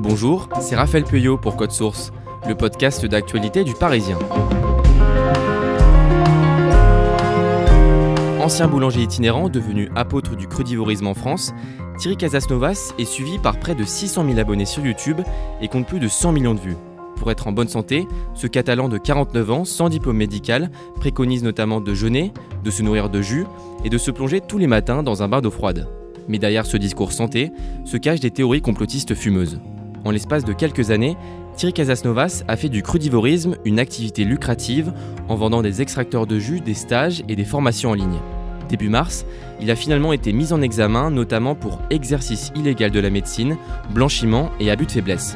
Bonjour, c'est Raphaël Pueyo pour Code Source, le podcast d'actualité du Parisien. Ancien boulanger itinérant devenu apôtre du crudivorisme en France, Thierry Casasnovas est suivi par près de 600 000 abonnés sur YouTube et compte plus de 100 millions de vues. Pour être en bonne santé, ce Catalan de 49 ans, sans diplôme médical, préconise notamment de jeûner, de se nourrir de jus et de se plonger tous les matins dans un bain d'eau froide. Mais derrière ce discours santé, se cachent des théories complotistes fumeuses. En l'espace de quelques années, Thierry Casasnovas a fait du crudivorisme une activité lucrative en vendant des extracteurs de jus, des stages et des formations en ligne. Début mars, il a finalement été mis en examen, notamment pour exercice illégal de la médecine, blanchiment et abus de faiblesse.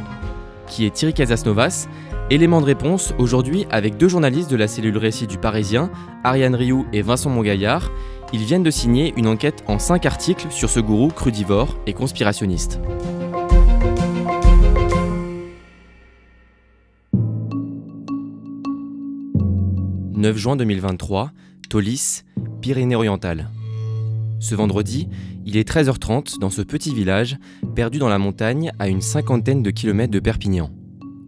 Qui est Thierry Casasnovas? Élément de réponse aujourd'hui avec deux journalistes de la cellule récit du Parisien, Ariane Rioux et Vincent Mongaillard. Ils viennent de signer une enquête en 5 articles sur ce gourou crudivore et conspirationniste. « 9 juin 2023, Tholys, Pyrénées-Orientales. Ce vendredi, il est 13h30 dans ce petit village, perdu dans la montagne à une 50aine de kilomètres de Perpignan.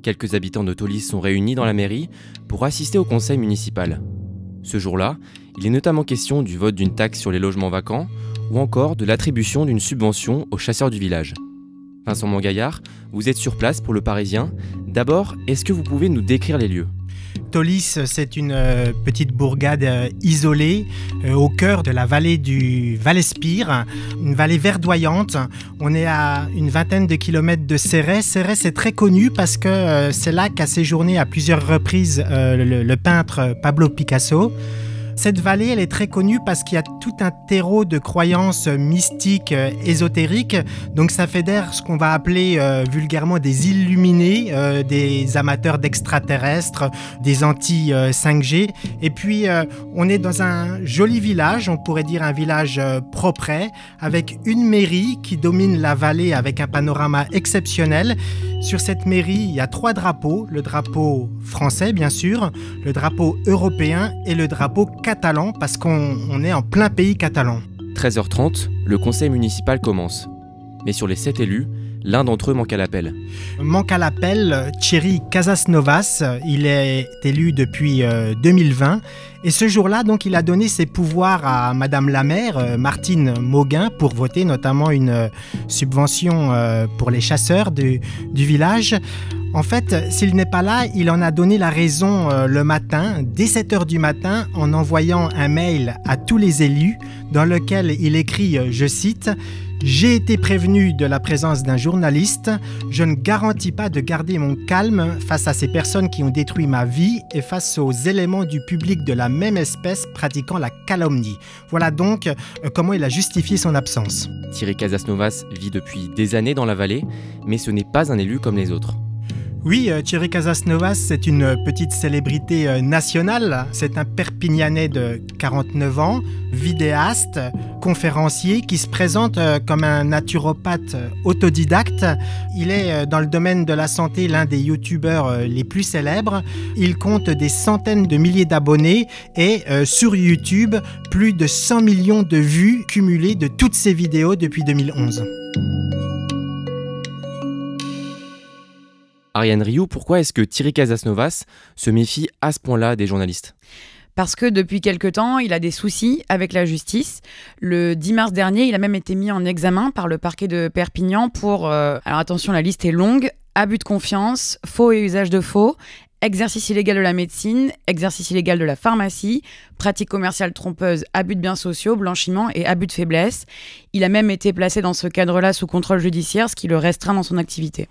Quelques habitants de Tholys sont réunis dans la mairie pour assister au conseil municipal. Ce jour-là, il est notamment question du vote d'une taxe sur les logements vacants ou encore de l'attribution d'une subvention aux chasseurs du village. Vincent Mongaillard, vous êtes sur place pour Le Parisien. D'abord, est-ce que vous pouvez nous décrire les lieux ? Tholys, c'est une petite bourgade isolée au cœur de la vallée du Val-Espire, une vallée verdoyante. On est à une vingtaine de kilomètres de Céret. Céret, c'est très connu parce que c'est là qu'a séjourné à plusieurs reprises le peintre Pablo Picasso. Cette vallée, elle est très connue parce qu'il y a tout un terreau de croyances mystiques, ésotériques. Donc ça fédère ce qu'on va appeler vulgairement des illuminés, des amateurs d'extraterrestres, des anti-5G. Et puis on est dans un joli village, on pourrait dire un village propre, avec une mairie qui domine la vallée avec un panorama exceptionnel. Sur cette mairie, il y a 3 drapeaux, le drapeau français bien sûr, le drapeau européen et le drapeau catalan parce qu'on est en plein pays catalan. 13h30, le conseil municipal commence. Mais sur les 7 élus, l'un d'entre eux manque à l'appel. Manque à l'appel, Thierry Casasnovas, il est élu depuis 2020 et ce jour-là, donc, il a donné ses pouvoirs à Madame la maire, Martine Mauguin, pour voter notamment une subvention pour les chasseurs du village. En fait, s'il n'est pas là, il en a donné la raison le matin, dès 7h du matin, en envoyant un mail à tous les élus dans lequel il écrit, je cite, « J'ai été prévenu de la présence d'un journaliste. Je ne garantis pas de garder mon calme face à ces personnes qui ont détruit ma vie et face aux éléments du public de la même espèce pratiquant la calomnie. » Voilà donc comment il a justifié son absence. Thierry Casasnovas vit depuis des années dans la vallée, mais ce n'est pas un élu comme les autres. Oui, Thierry Casasnovas, c'est une petite célébrité nationale. C'est un Perpignanais de 49 ans, vidéaste, conférencier qui se présente comme un naturopathe autodidacte. Il est dans le domaine de la santé l'un des youtubeurs les plus célèbres. Il compte des centaines de milliers d'abonnés et sur YouTube, plus de 100 millions de vues cumulées de toutes ses vidéos depuis 2011. Ariane Rioux, pourquoi est-ce que Thierry Casasnovas se méfie à ce point-là des journalistes ? Parce que depuis quelque temps, il a des soucis avec la justice. Le 10 mars dernier, il a même été mis en examen par le parquet de Perpignan pour, alors attention, la liste est longue, abus de confiance, faux et usage de faux, exercice illégal de la médecine, exercice illégal de la pharmacie, pratique commerciale trompeuse, abus de biens sociaux, blanchiment et abus de faiblesse. Il a même été placé dans ce cadre-là sous contrôle judiciaire, ce qui le restreint dans son activité.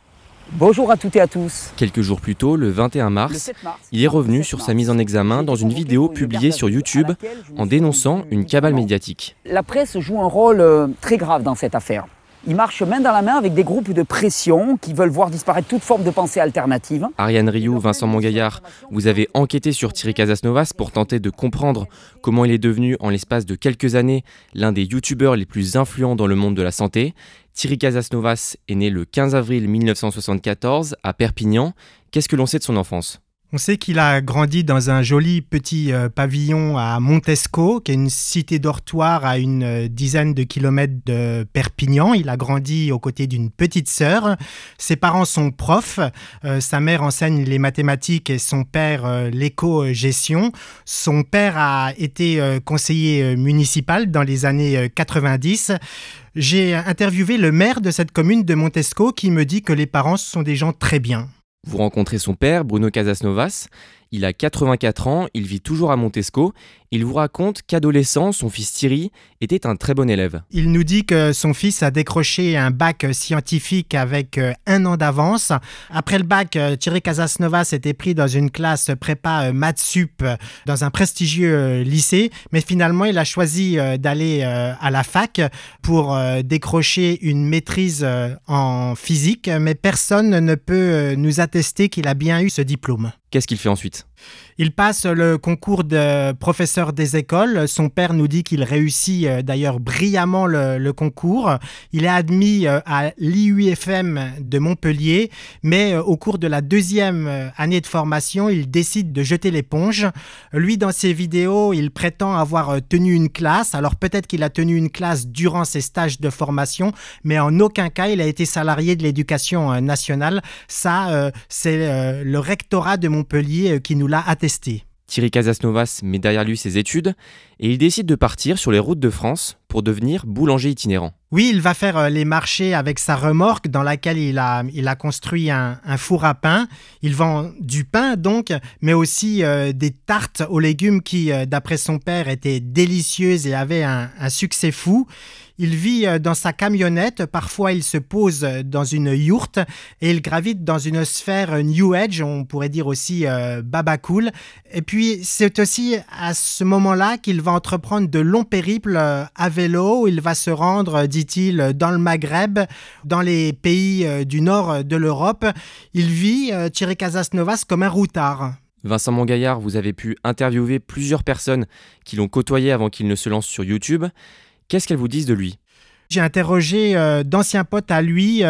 Bonjour à toutes et à tous. Quelques jours plus tôt, le 21 mars, il est revenu sur sa mise en examen dans une vidéo publiée sur YouTube en dénonçant une cabale médiatique. La presse joue un rôle très grave dans cette affaire. Ils marchent main dans la main avec des groupes de pression qui veulent voir disparaître toute forme de pensée alternative. Ariane Rioux, Vincent Mongaillard, vous avez enquêté sur Thierry Casasnovas pour tenter de comprendre comment il est devenu, en l'espace de quelques années, l'un des youtubeurs les plus influents dans le monde de la santé. Thierry Casasnovas est né le 15 avril 1974 à Perpignan. Qu'est-ce que l'on sait de son enfance ? On sait qu'il a grandi dans un joli petit pavillon à Montesco, qui est une cité dortoir à une dizaine de kilomètres de Perpignan. Il a grandi aux côtés d'une petite sœur. Ses parents sont profs. Sa mère enseigne les mathématiques et son père l'éco-gestion. Son père a été conseiller municipal dans les années 90. J'ai interviewé le maire de cette commune de Montesco qui me dit que les parents sont des gens très bien. Vous rencontrez son père, Bruno Casasnovas. Il a 84 ans, il vit toujours à Montesco. Il vous raconte qu'adolescent, son fils Thierry était un très bon élève. Il nous dit que son fils a décroché un bac scientifique avec 1 an d'avance. Après le bac, Thierry Casasnovas était pris dans une classe prépa maths sup dans un prestigieux lycée. Mais finalement, il a choisi d'aller à la fac pour décrocher une maîtrise en physique. Mais personne ne peut nous attester qu'il a bien eu ce diplôme. Qu'est-ce qu'il fait ensuite ? Il passe le concours de professeur des écoles. Son père nous dit qu'il réussit d'ailleurs brillamment le concours. Il est admis à l'IUFM de Montpellier, mais au cours de la 2e année de formation, il décide de jeter l'éponge. Lui, dans ses vidéos, il prétend avoir tenu une classe. Alors peut-être qu'il a tenu une classe durant ses stages de formation, mais en aucun cas, il a été salarié de l'éducation nationale. Ça, c'est le rectorat de Montpellier qui nous l'a attesté. Thierry Casasnovas met derrière lui ses études et il décide de partir sur les routes de France pour devenir boulanger itinérant. Oui, il va faire les marchés avec sa remorque dans laquelle il a construit un four à pain. Il vend du pain donc, mais aussi des tartes aux légumes qui, d'après son père, étaient délicieuses et avaient un succès fou. Il vit dans sa camionnette, parfois il se pose dans une yourte et il gravite dans une sphère New Age, on pourrait dire aussi baba cool. Et puis c'est aussi à ce moment-là qu'il va entreprendre de longs périples à vélo. Il va se rendre, dit-il, dans le Maghreb, dans les pays du nord de l'Europe. Il vit, Thierry Casasnovas, comme un routard. Vincent Mongaillard, vous avez pu interviewer plusieurs personnes qui l'ont côtoyé avant qu'il ne se lance sur YouTube. Qu'est-ce qu'elles vous disent de lui ? J'ai interrogé d'anciens potes à lui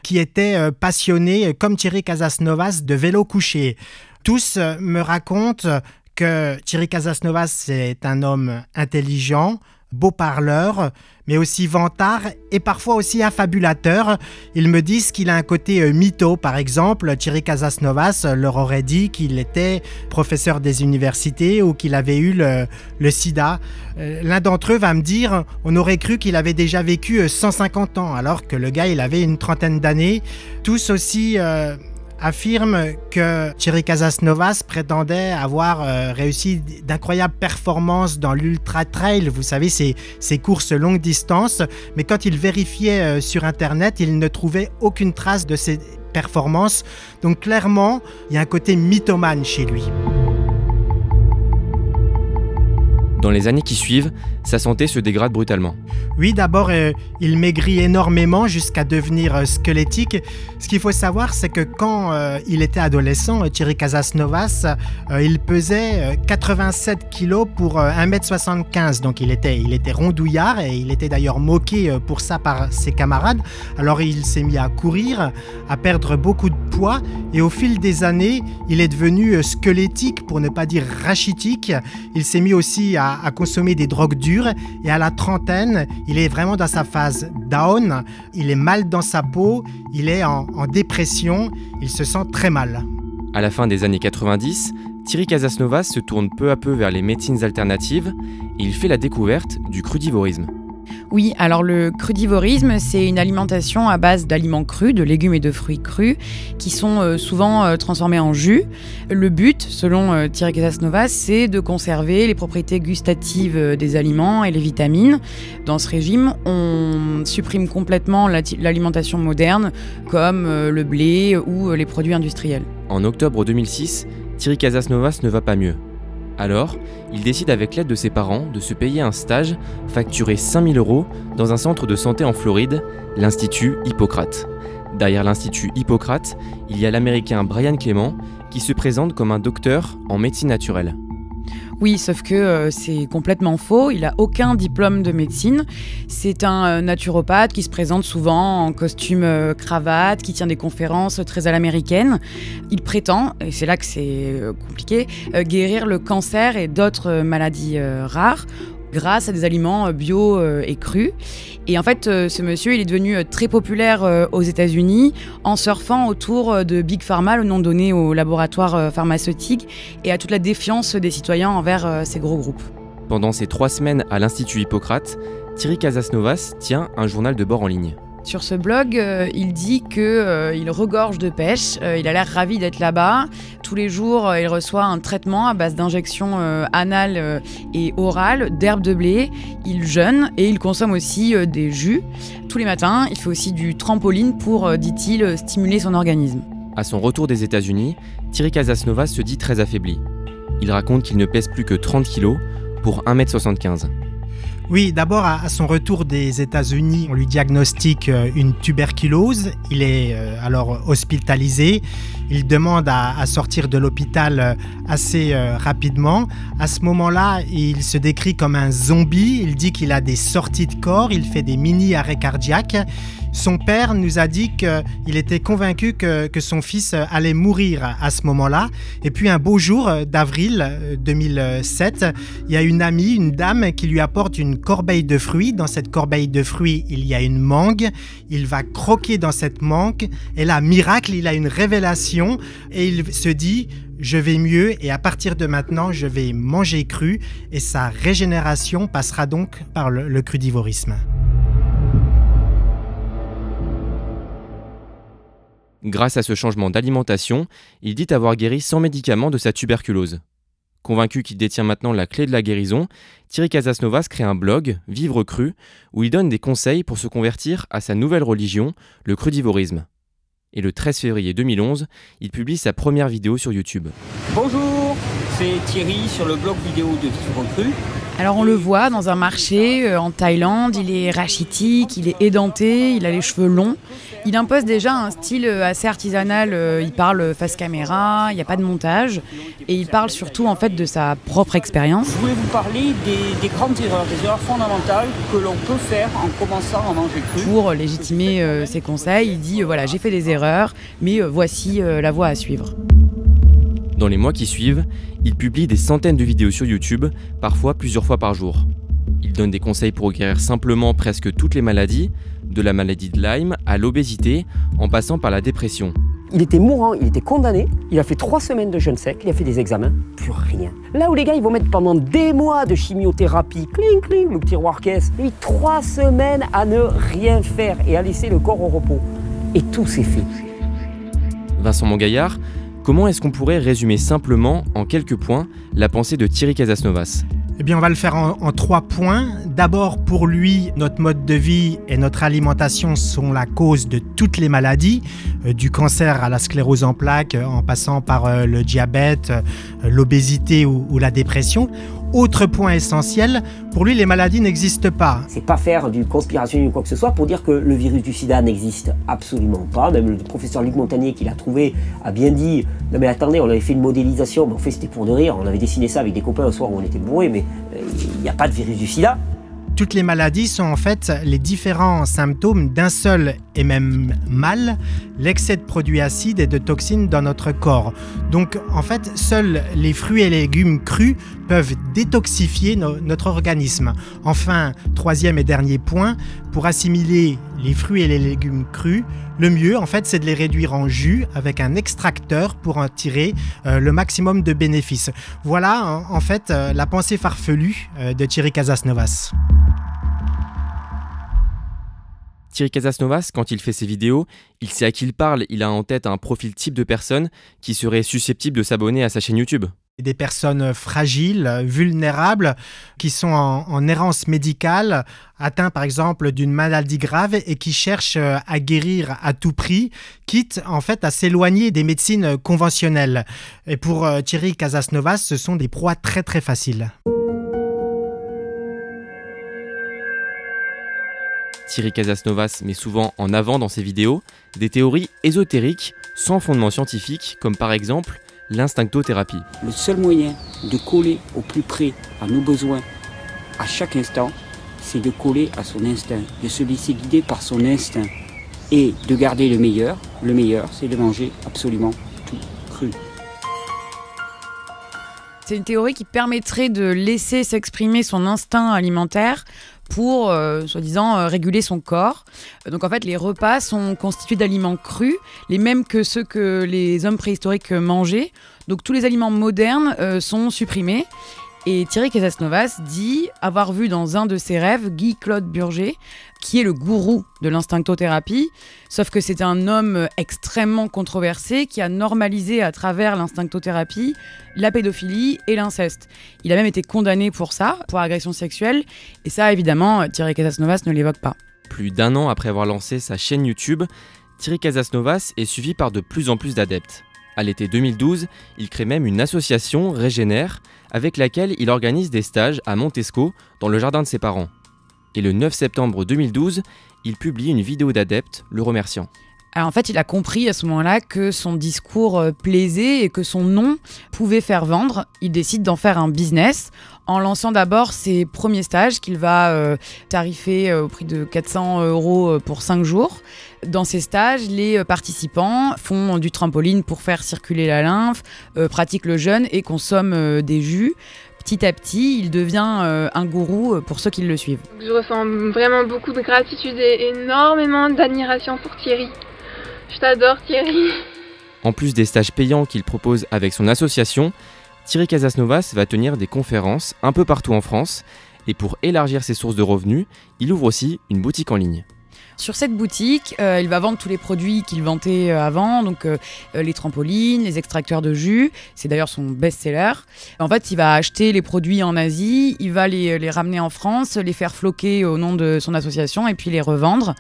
qui étaient passionnés, comme Thierry Casasnovas, de vélo couché. Tous me racontent que Thierry Casasnovas est un homme intelligent, beau parleur, mais aussi vantard et parfois aussi affabulateur. Ils me disent qu'il a un côté mytho. Par exemple, Thierry Casasnovas leur aurait dit qu'il était professeur des universités ou qu'il avait eu le sida. L'un d'entre eux va me dire on aurait cru qu'il avait déjà vécu 150 ans alors que le gars il avait une trentaine d'années. Tous aussi affirme que Thierry Casasnovas prétendait avoir réussi d'incroyables performances dans l'ultra-trail, vous savez, ces courses longue distance, mais quand il vérifiait sur Internet, il ne trouvait aucune trace de ces performances. Donc clairement, il y a un côté mythomane chez lui. Dans les années qui suivent, sa santé se dégrade brutalement. Oui, d'abord, il maigrit énormément jusqu'à devenir squelettique. Ce qu'il faut savoir, c'est que quand il était adolescent, Thierry Casasnovas, il pesait 87 kilos pour 1m75. Donc il était rondouillard et il était d'ailleurs moqué pour ça par ses camarades. Alors il s'est mis à courir, à perdre beaucoup de poids et au fil des années, il est devenu squelettique, pour ne pas dire rachitique. Il s'est mis aussi à consommer des drogues dures et à la trentaine, il est vraiment dans sa phase down, il est mal dans sa peau, il est en dépression, il se sent très mal. À la fin des années 90, Thierry Casasnovas se tourne peu à peu vers les médecines alternatives et il fait la découverte du crudivorisme. Oui, alors le crudivorisme, c'est une alimentation à base d'aliments crus, de légumes et de fruits crus, qui sont souvent transformés en jus. Le but, selon Thierry Casasnovas, c'est de conserver les propriétés gustatives des aliments et les vitamines. Dans ce régime, on supprime complètement l'alimentation moderne, comme le blé ou les produits industriels. En octobre 2006, Thierry Casasnovas ne va pas mieux. Alors, il décide avec l'aide de ses parents de se payer un stage facturé 5 000 € dans un centre de santé en Floride, l'Institut Hippocrate. Derrière l'Institut Hippocrate, il y a l'Américain Brian Clement qui se présente comme un docteur en médecine naturelle. Oui, sauf que c'est complètement faux. Il n'a aucun diplôme de médecine. C'est un naturopathe qui se présente souvent en costume cravate, qui tient des conférences très à l'américaine. Il prétend, et c'est là que c'est compliqué, guérir le cancer et d'autres maladies rares grâce à des aliments bio et crus. Et en fait, ce monsieur, il est devenu très populaire aux États-Unis en surfant autour de Big Pharma, le nom donné aux laboratoires pharmaceutiques, et à toute la défiance des citoyens envers ces gros groupes. Pendant ses 3 semaines à l'Institut Hippocrate, Thierry Casasnovas tient un journal de bord en ligne. Sur ce blog, il dit qu'il regorge de pêche, il a l'air ravi d'être là-bas. Tous les jours, il reçoit un traitement à base d'injections anales et orales d'herbes de blé. Il jeûne et il consomme aussi des jus. Tous les matins, il fait aussi du trampoline pour, dit-il, stimuler son organisme. À son retour des États-Unis, Thierry Casasnovas se dit très affaibli. Il raconte qu'il ne pèse plus que 30 kilos pour 1,75 m. Oui, d'abord, à son retour des États-Unis, on lui diagnostique une tuberculose. Il est alors hospitalisé. Il demande à sortir de l'hôpital assez rapidement. À ce moment-là, il se décrit comme un zombie. Il dit qu'il a des sorties de corps. Il fait des mini-arrêts cardiaques. Son père nous a dit qu'il était convaincu que son fils allait mourir à ce moment-là. Et puis un beau jour d'avril 2007, il y a une amie, une dame qui lui apporte une corbeille de fruits. Dans cette corbeille de fruits, il y a une mangue. Il va croquer dans cette mangue. Et là, miracle, il a une révélation. Et il se dit... Je vais mieux et à partir de maintenant, je vais manger cru et sa régénération passera donc par le crudivorisme. Grâce à ce changement d'alimentation, il dit avoir guéri sans médicaments de sa tuberculose. Convaincu qu'il détient maintenant la clé de la guérison, Thierry Casasnovas crée un blog, Vivre Cru, où il donne des conseils pour se convertir à sa nouvelle religion, le crudivorisme. Et le 13 février 2011, il publie sa première vidéo sur YouTube. Bonjour, c'est Thierry sur le blog vidéo de Vivre Cru. Alors on le voit dans un marché en Thaïlande, il est rachitique, il est édenté, il a les cheveux longs. Il impose déjà un style assez artisanal, il parle face caméra, il n'y a pas de montage. Et il parle surtout en fait de sa propre expérience. Je voulais vous parler des grandes erreurs, des erreurs fondamentales que l'on peut faire en commençant à manger cru. Pour légitimer ses conseils, il dit voilà, j'ai fait des erreurs, mais voici la voie à suivre. Dans les mois qui suivent, il publie des centaines de vidéos sur YouTube, parfois plusieurs fois par jour. Il donne des conseils pour guérir simplement presque toutes les maladies, de la maladie de Lyme à l'obésité, en passant par la dépression. Il était mourant, il était condamné, il a fait 3 semaines de jeûne sec, il a fait des examens, plus rien. Là où les gars ils vont mettre pendant des mois de chimiothérapie, cling cling, le tiroir caisse, lui 3 semaines à ne rien faire et à laisser le corps au repos. Et tout s'est fait. Vincent Mongaillard, comment est-ce qu'on pourrait résumer simplement, en quelques points, la pensée de Thierry Casasnovas ? Eh bien, on va le faire en 3 points. D'abord, pour lui, notre mode de vie et notre alimentation sont la cause de toutes les maladies, du cancer à la sclérose en plaques, en passant par le diabète, l'obésité ou la dépression. Autre point essentiel, pour lui, les maladies n'existent pas. C'est pas faire du conspirationnisme ou quoi que ce soit pour dire que le virus du sida n'existe absolument pas. Même le professeur Luc Montagnier qui l'a trouvé a bien dit « Non mais attendez, on avait fait une modélisation, mais en fait c'était pour de rire, on avait dessiné ça avec des copains un soir où on était bourrés, mais il n'y a pas de virus du sida ». Toutes les maladies sont en fait les différents symptômes d'un seul et même mal, l'excès de produits acides et de toxines dans notre corps. Donc en fait, seuls les fruits et les légumes crus peuvent détoxifier notre organisme. Enfin, 3e et dernier point, pour assimiler les fruits et les légumes crus, le mieux, en fait, c'est de les réduire en jus avec un extracteur pour en tirer le maximum de bénéfices. Voilà, en fait, la pensée farfelue de Thierry Casasnovas. Thierry Casasnovas, quand il fait ses vidéos, il sait à qui il parle, il a en tête un profil type de personne qui serait susceptible de s'abonner à sa chaîne YouTube. Des personnes fragiles, vulnérables, qui sont en errance médicale, atteints par exemple d'une maladie grave et qui cherchent à guérir à tout prix, quitte en fait à s'éloigner des médecines conventionnelles. Et pour Thierry Casasnovas, ce sont des proies très très faciles. Thierry Casasnovas met souvent en avant dans ses vidéos des théories ésotériques sans fondement scientifique, comme par exemple l'instinctothérapie. Le seul moyen de coller au plus près à nos besoins à chaque instant, c'est de coller à son instinct, de se laisser guider par son instinct et de garder le meilleur. Le meilleur, c'est de manger absolument tout cru. C'est une théorie qui permettrait de laisser s'exprimer son instinct alimentaire pour, soi-disant, réguler son corps. Donc en fait, les repas sont constitués d'aliments crus, les mêmes que ceux que les hommes préhistoriques mangeaient. Donc tous les aliments modernes sont supprimés. Et Thierry Casasnovas dit avoir vu dans un de ses rêves Guy-Claude Burger, qui est le gourou de l'instinctothérapie, sauf que c'est un homme extrêmement controversé qui a normalisé à travers l'instinctothérapie la pédophilie et l'inceste. Il a même été condamné pour ça, pour agression sexuelle, et ça évidemment Thierry Casasnovas ne l'évoque pas. Plus d'1 an après avoir lancé sa chaîne YouTube, Thierry Casasnovas est suivi par de plus en plus d'adeptes. À l'été 2012, il crée même une association, Régénère, avec laquelle il organise des stages à Montesco, dans le jardin de ses parents. Et le 9 septembre 2012, il publie une vidéo d'adeptes le remerciant. Alors en fait, il a compris à ce moment-là que son discours plaisait et que son nom pouvait faire vendre. Il décide d'en faire un business en lançant d'abord ses premiers stages qu'il va tarifer au prix de 400 € pour 5 jours. Dans ces stages, les participants font du trampoline pour faire circuler la lymphe, pratiquent le jeûne et consomment des jus. Petit à petit, il devient un gourou pour ceux qui le suivent. Je ressens vraiment beaucoup de gratitude et énormément d'admiration pour Thierry. Je t'adore Thierry. En plus des stages payants qu'il propose avec son association, Thierry Casasnovas va tenir des conférences un peu partout en France et pour élargir ses sources de revenus, il ouvre aussi une boutique en ligne. Sur cette boutique, il va vendre tous les produits qu'il vantait avant, donc les trampolines, les extracteurs de jus, c'est d'ailleurs son best-seller. En fait, il va acheter les produits en Asie, il va les ramener en France, les faire floquer au nom de son association et puis les revendre.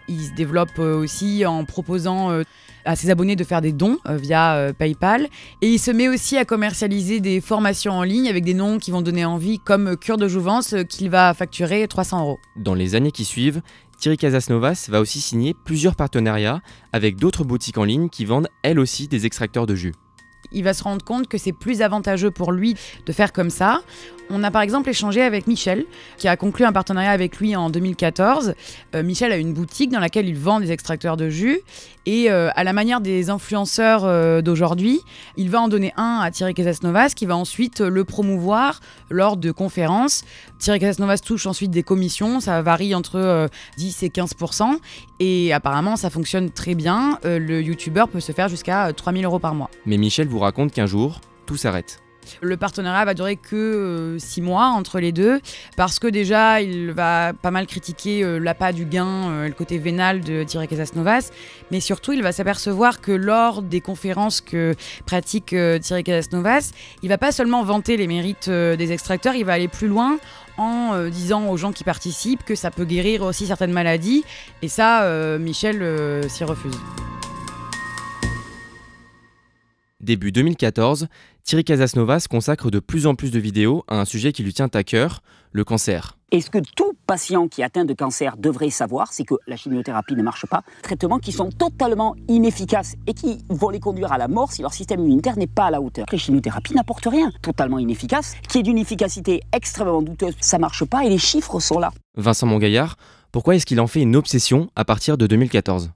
Il se développe aussi en proposant à ses abonnés de faire des dons via PayPal. Et il se met aussi à commercialiser des formations en ligne avec des noms qui vont donner envie, comme Cure de Jouvence, qu'il va facturer 300 €. Dans les années qui suivent, Thierry Casasnovas va aussi signer plusieurs partenariats avec d'autres boutiques en ligne qui vendent elles aussi des extracteurs de jus. Il va se rendre compte que c'est plus avantageux pour lui de faire comme ça. On a par exemple échangé avec Michel, qui a conclu un partenariat avec lui en 2014. Michel a une boutique dans laquelle il vend des extracteurs de jus. Et à la manière des influenceurs d'aujourd'hui, il va en donner un à Thierry Casasnovas, qui va ensuite le promouvoir lors de conférences. Thierry Casasnovas touche ensuite des commissions, ça varie entre 10 et 15%. Et apparemment, ça fonctionne très bien. Le youtubeur peut se faire jusqu'à 3 000 € par mois. Mais Michel vous raconte qu'un jour, tout s'arrête. Le partenariat va durer que 6 mois entre les deux, parce que déjà, il va pas mal critiquer l'appât du gain, le côté vénal de Thierry Casasnovas, mais surtout, il va s'apercevoir que lors des conférences que pratique Thierry Casasnovas, il va pas seulement vanter les mérites des extracteurs, il va aller plus loin en disant aux gens qui participent que ça peut guérir aussi certaines maladies, et ça, Michel s'y refuse. Début 2014, Thierry Casasnovas consacre de plus en plus de vidéos à un sujet qui lui tient à cœur, le cancer. Et ce que tout patient qui est atteint de cancer devrait savoir, c'est que la chimiothérapie ne marche pas. Traitements qui sont totalement inefficaces et qui vont les conduire à la mort si leur système immunitaire n'est pas à la hauteur. Les chimiothérapies n'apportent rien, totalement inefficaces, qui est d'une efficacité extrêmement douteuse. Ça ne marche pas et les chiffres sont là. Vincent Mongaillard, pourquoi est-ce qu'il en fait une obsession à partir de 2014 ?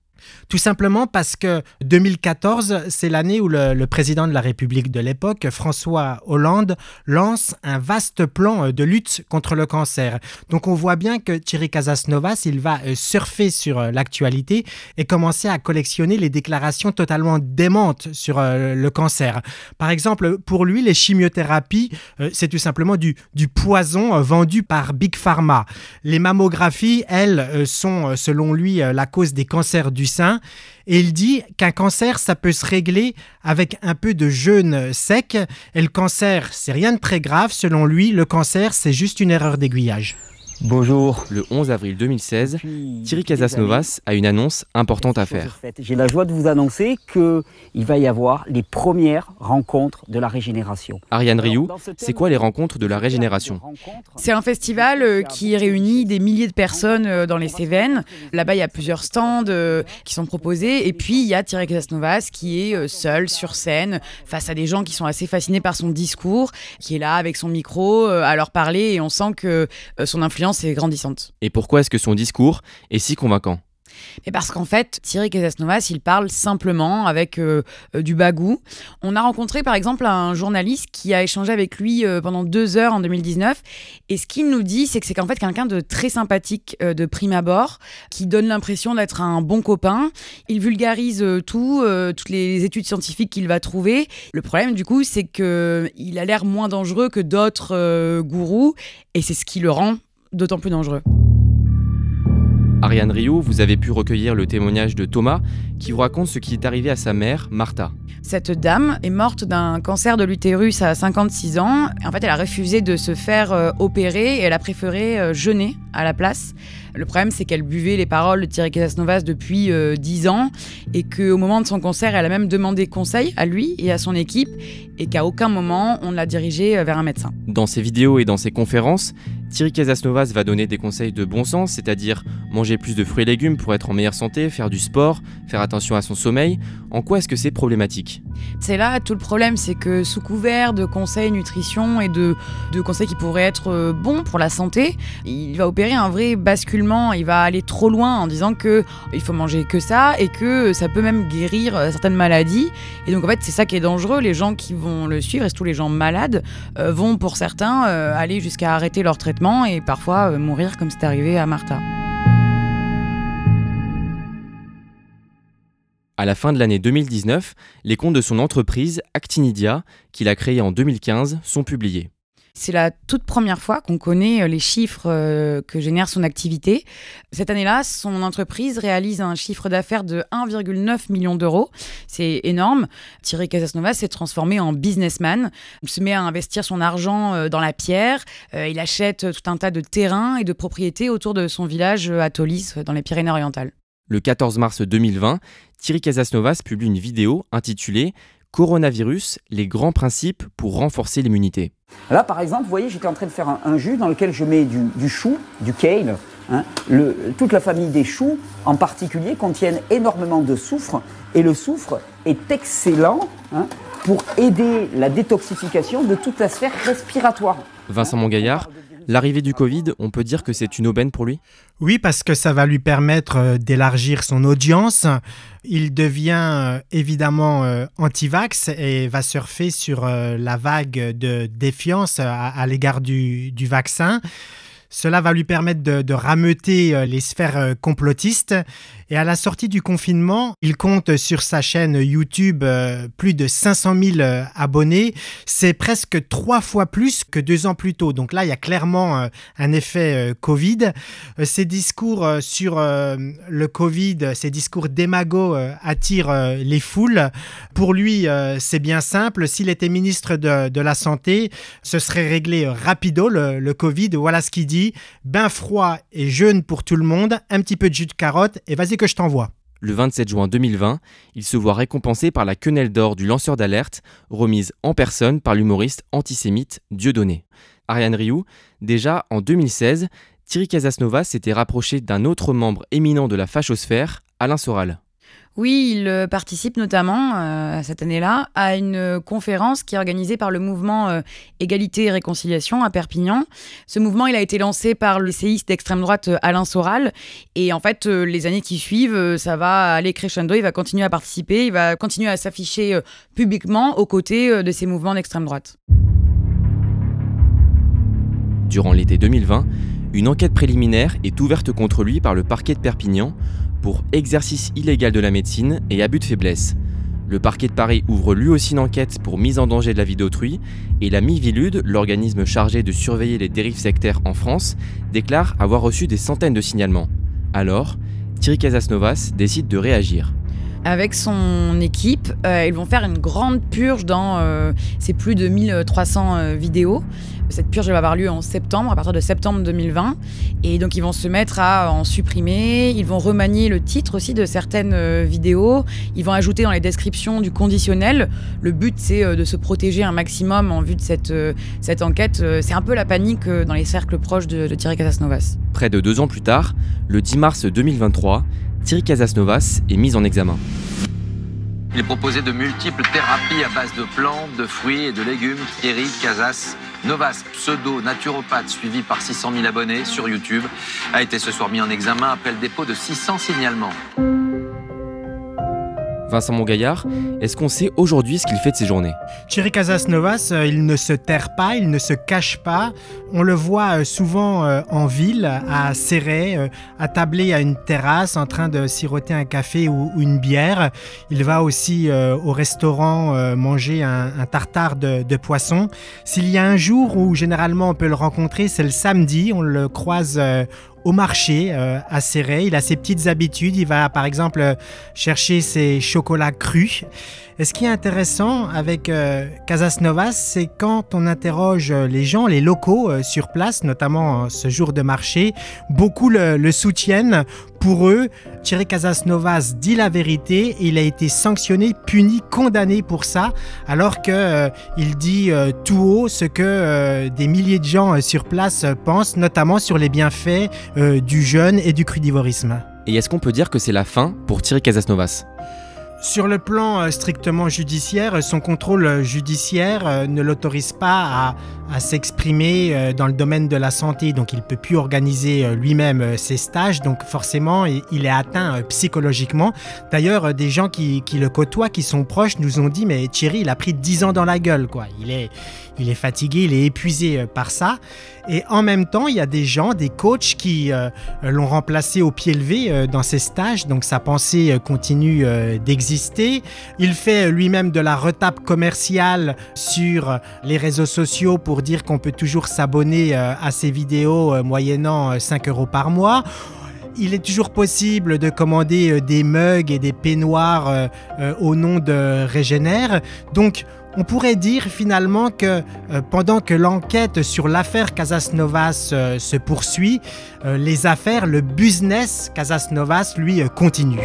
Tout simplement parce que 2014, c'est l'année où le président de la République de l'époque, François Hollande, lance un vaste plan de lutte contre le cancer. Donc on voit bien que Thierry Casasnovas, il va surfer sur l'actualité et commencer à collectionner les déclarations totalement démentes sur le cancer. Par exemple, pour lui, les chimiothérapies, c'est tout simplement du poison vendu par Big Pharma. Les mammographies, elles, sont selon lui la cause des cancers du sein, et il dit qu'un cancer, ça peut se régler avec un peu de jeûne sec, et le cancer, c'est rien de très grave. Selon lui, le cancer, c'est juste une erreur d'aiguillage. Bonjour. Le 11 avril 2016, Thierry Casasnovas a une annonce importante à faire. J'ai la joie de vous annoncer qu'il va y avoir les premières rencontres de la régénération. Ariane Rioux, c'est quoi les rencontres de la régénération? C'est un festival qui réunit des milliers de personnes dans les Cévennes. Là-bas, il y a plusieurs stands qui sont proposés. Et puis, il y a Thierry Casasnovas qui est seul sur scène face à des gens qui sont assez fascinés par son discours, qui est là avec son micro à leur parler. Et on sent que son influence est grandissante. Et pourquoi est-ce que son discours est si convaincant? Et parce qu'en fait, Thierry Casasnovas, il parle simplement avec du bagou. On a rencontré par exemple un journaliste qui a échangé avec lui pendant 2 heures en 2019. Et ce qu'il nous dit, c'est qu'en fait quelqu'un de très sympathique de prime abord, qui donne l'impression d'être un bon copain. Il vulgarise toutes les études scientifiques qu'il va trouver. Le problème du coup, c'est qu'il a l'air moins dangereux que d'autres gourous. Et c'est ce qui le rend d'autant plus dangereux. Ariane Rioux, vous avez pu recueillir le témoignage de Thomas qui vous raconte ce qui est arrivé à sa mère, Martha. Cette dame est morte d'un cancer de l'utérus à 56 ans. En fait, elle a refusé de se faire opérer et elle a préféré jeûner à la place. Le problème, c'est qu'elle buvait les paroles de Thierry Casasnovas depuis 10 ans et qu'au moment de son cancer, elle a même demandé conseil à lui et à son équipe et qu'à aucun moment, on ne l'a dirigée vers un médecin. Dans ses vidéos et dans ses conférences, Thierry Casasnovas va donner des conseils de bon sens, c'est-à-dire manger plus de fruits et légumes pour être en meilleure santé, faire du sport, faire attention à son sommeil. En quoi est-ce que c'est problématique? C'est là tout le problème, c'est que sous couvert de conseils nutrition et de conseils qui pourraient être bons pour la santé, il va opérer un vrai basculement, il va aller trop loin en disant qu'il faut manger que ça et que ça peut même guérir certaines maladies. Et donc en fait c'est ça qui est dangereux, les gens qui vont le suivre, et surtout les gens malades, vont pour certains aller jusqu'à arrêter leur traitement et parfois mourir comme c'est arrivé à Martha. À la fin de l'année 2019, les comptes de son entreprise Actinidia, qu'il a créée en 2015, sont publiés. C'est la toute première fois qu'on connaît les chiffres que génère son activité. Cette année-là, son entreprise réalise un chiffre d'affaires de 1,9 million d'euros. C'est énorme. Thierry Casasnovas s'est transformé en businessman. Il se met à investir son argent dans la pierre. Il achète tout un tas de terrains et de propriétés autour de son village à Taulis, dans les Pyrénées-Orientales. Le 14 mars 2020, Thierry Casasnovas publie une vidéo intitulée « Coronavirus, les grands principes pour renforcer l'immunité ». Là, par exemple, vous voyez, j'étais en train de faire un jus dans lequel je mets du chou, du kale. Toute la famille des choux, en particulier, contiennent énormément de soufre. Et le soufre est excellent pour aider la détoxification de toute la sphère respiratoire. Vincent Mongaillard, l'arrivée du Covid, on peut dire que c'est une aubaine pour lui? Oui, parce que ça va lui permettre d'élargir son audience. Il devient évidemment anti-vax et va surfer sur la vague de défiance à l'égard du vaccin. Cela va lui permettre de rameuter les sphères complotistes. Et à la sortie du confinement, il compte sur sa chaîne YouTube plus de 500 000 abonnés. C'est presque 3 fois plus que 2 ans plus tôt. Donc là, il y a clairement un effet Covid. Ces discours sur le Covid, ces discours démagogues attirent les foules. Pour lui, c'est bien simple. S'il était ministre de la Santé, ce serait réglé rapido, le Covid. Voilà ce qu'il dit. Bain froid et jeûne pour tout le monde, un petit peu de jus de carotte et vas-y que je t'envoie. Le 27 juin 2020, il se voit récompensé par la quenelle d'or du lanceur d'alerte, remise en personne par l'humoriste antisémite Dieudonné. Ariane Rioux, déjà en 2016, Thierry Casasnovas s'était rapproché d'un autre membre éminent de la fachosphère, Alain Soral. Oui, il participe notamment, cette année-là, à une conférence qui est organisée par le mouvement Égalité et Réconciliation à Perpignan. Ce mouvement, il a été lancé par l'essayiste d'extrême droite Alain Soral. Et en fait, les années qui suivent, ça va aller crescendo. Il va continuer à participer, il va continuer à s'afficher publiquement aux côtés de ces mouvements d'extrême droite. Durant l'été 2020, une enquête préliminaire est ouverte contre lui par le parquet de Perpignan pour exercice illégal de la médecine et abus de faiblesse. Le parquet de Paris ouvre lui aussi une enquête pour mise en danger de la vie d'autrui et la Miviludes, l'organisme chargé de surveiller les dérives sectaires en France, déclare avoir reçu des centaines de signalements. Alors, Thierry Casasnovas décide de réagir. Avec son équipe, ils vont faire une grande purge dans ces plus de 1300 vidéos. Cette purge va avoir lieu en septembre, à partir de septembre 2020. Et donc, ils vont se mettre à en supprimer. Ils vont remanier le titre aussi de certaines vidéos. Ils vont ajouter dans les descriptions du conditionnel. Le but, c'est de se protéger un maximum en vue de cette enquête. C'est un peu la panique dans les cercles proches de Thierry Casasnovas. Près de 2 ans plus tard, le 10 mars 2023, Thierry Casasnovas est mis en examen. Il est proposé de multiples thérapies à base de plantes, de fruits et de légumes. Thierry Casasnovas, pseudo-naturopathe suivi par 600 000 abonnés sur YouTube, a été ce soir mis en examen après le dépôt de 600 signalements. Vincent Mongaillard, est-ce qu'on sait aujourd'hui ce qu'il fait de ses journées? Thierry Casasnovas, il ne se terre pas, il ne se cache pas. On le voit souvent en ville, à Céret, attablé à une terrasse, en train de siroter un café ou une bière. Il va aussi au restaurant manger un tartare de poisson. S'il y a un jour où généralement on peut le rencontrer, c'est le samedi. On le croise au marché à Céret. Il a ses petites habitudes. Il va par exemple chercher ses chocolats crus. Et ce qui est intéressant avec Casasnovas, c'est quand on interroge les gens, les locaux sur place, notamment ce jour de marché, beaucoup le soutiennent. Pour eux, Thierry Casasnovas dit la vérité. Il a été sanctionné, puni, condamné pour ça, alors qu'il dit tout haut ce que des milliers de gens sur place pensent, notamment sur les bienfaits du jeûne et du crudivorisme. Et est-ce qu'on peut dire que c'est la fin pour Thierry Casasnovas? Sur le plan strictement judiciaire, son contrôle judiciaire ne l'autorise pas à s'exprimer dans le domaine de la santé. Donc il ne peut plus organiser lui-même ses stages. Donc forcément, il est atteint psychologiquement. D'ailleurs, des gens qui le côtoient, qui sont proches, nous ont dit « Mais Thierry, il a pris 10 ans dans la gueule, quoi. Il est fatigué, il est épuisé par ça. » Et en même temps, il y a des gens, des coachs qui l'ont remplacé au pied levé dans ses stages. Donc sa pensée continue d'exister. Il fait lui-même de la retape commerciale sur les réseaux sociaux pour dire qu'on peut toujours s'abonner à ses vidéos moyennant 5 € par mois. Il est toujours possible de commander des mugs et des peignoirs au nom de Régénère. Donc, on pourrait dire finalement que pendant que l'enquête sur l'affaire Casasnovas se poursuit, les affaires, le business Casasnovas, lui, continue.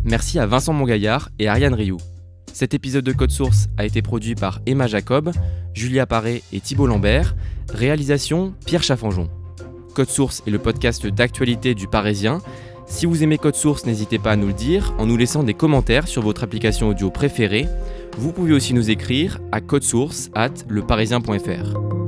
Merci à Vincent Mongaillard et Ariane Rioux. Cet épisode de Code Source a été produit par Emma Jacob, Julia Paré et Thibault Lambert. Réalisation Pierre Chaffanjon. Code Source est le podcast d'actualité du Parisien. Si vous aimez Code Source, n'hésitez pas à nous le dire en nous laissant des commentaires sur votre application audio préférée. Vous pouvez aussi nous écrire à codesource@leparisien.fr.